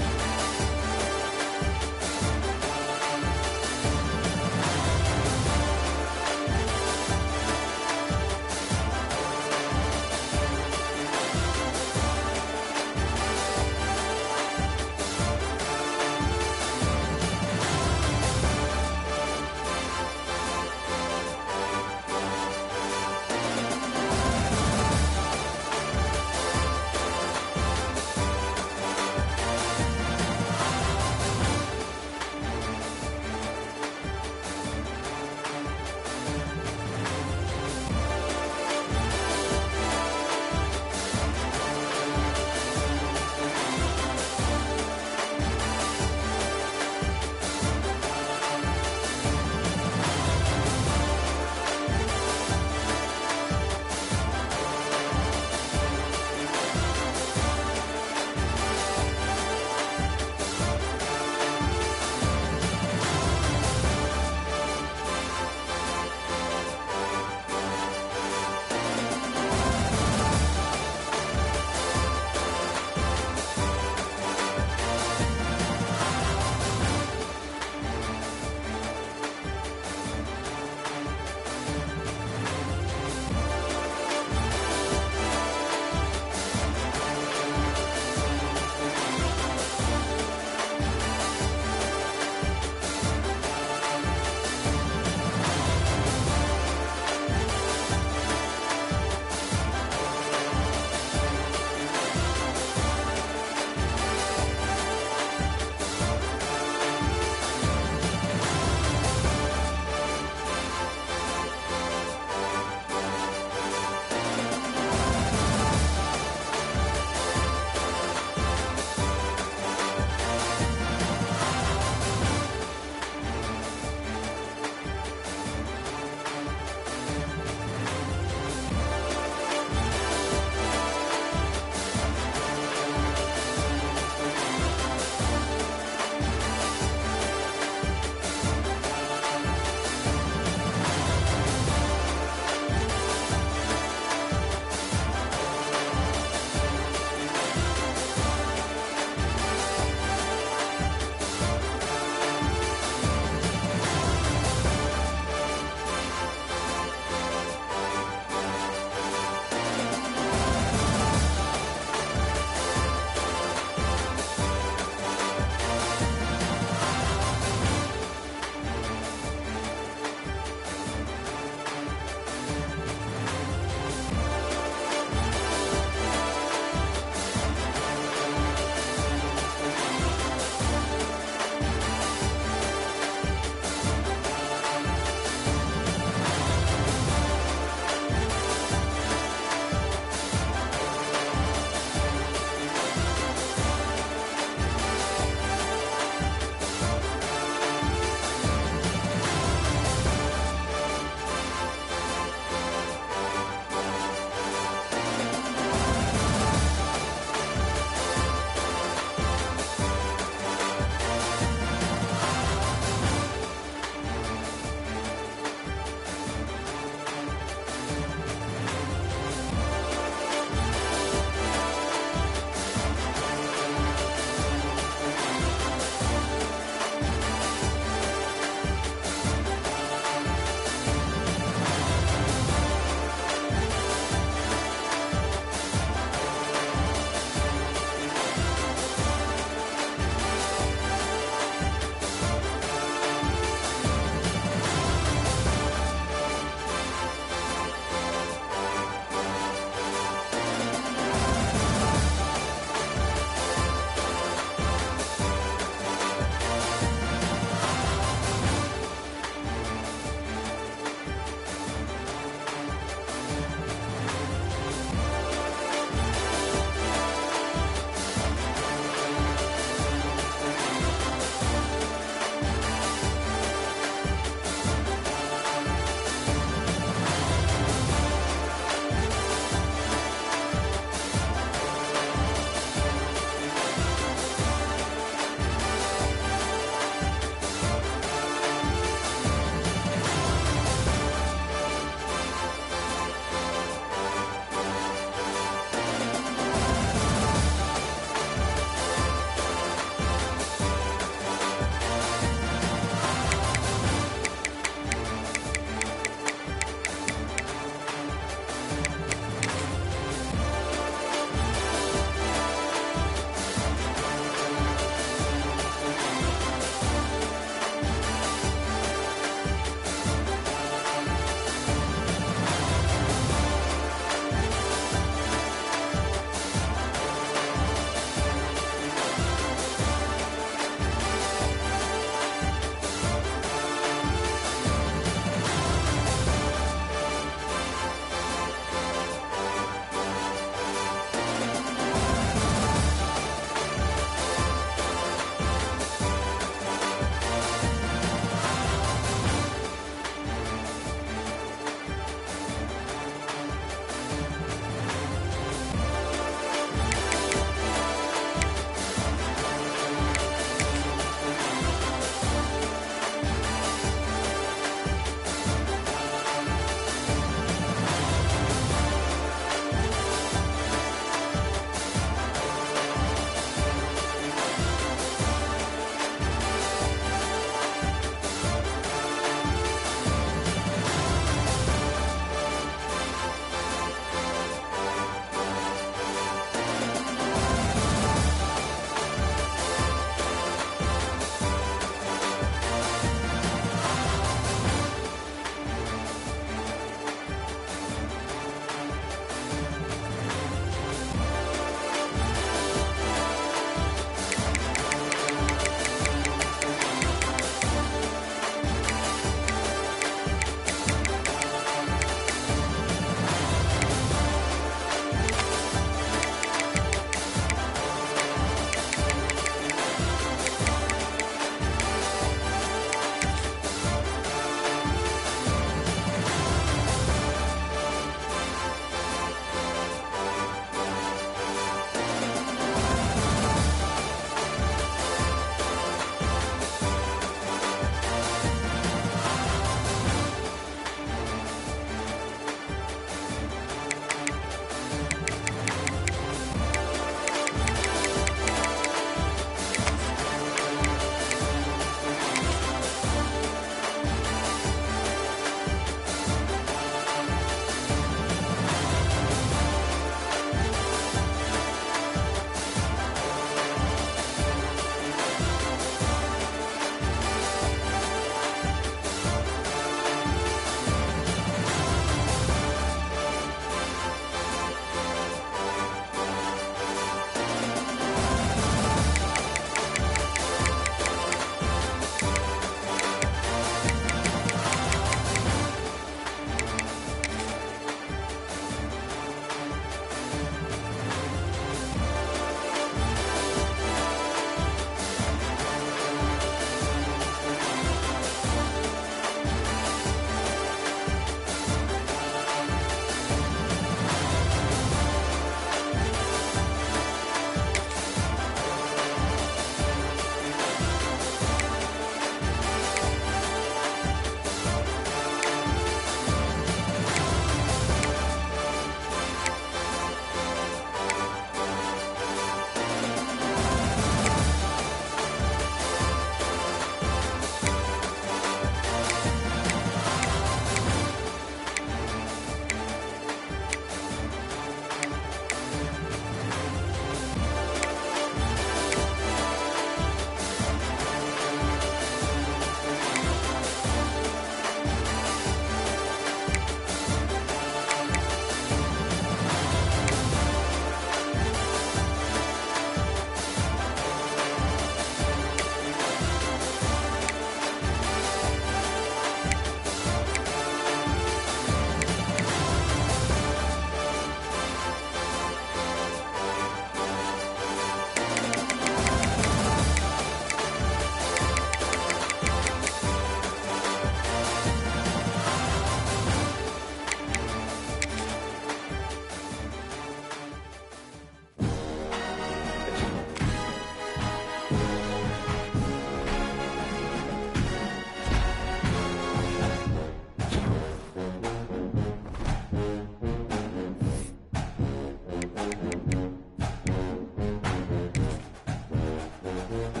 Bye.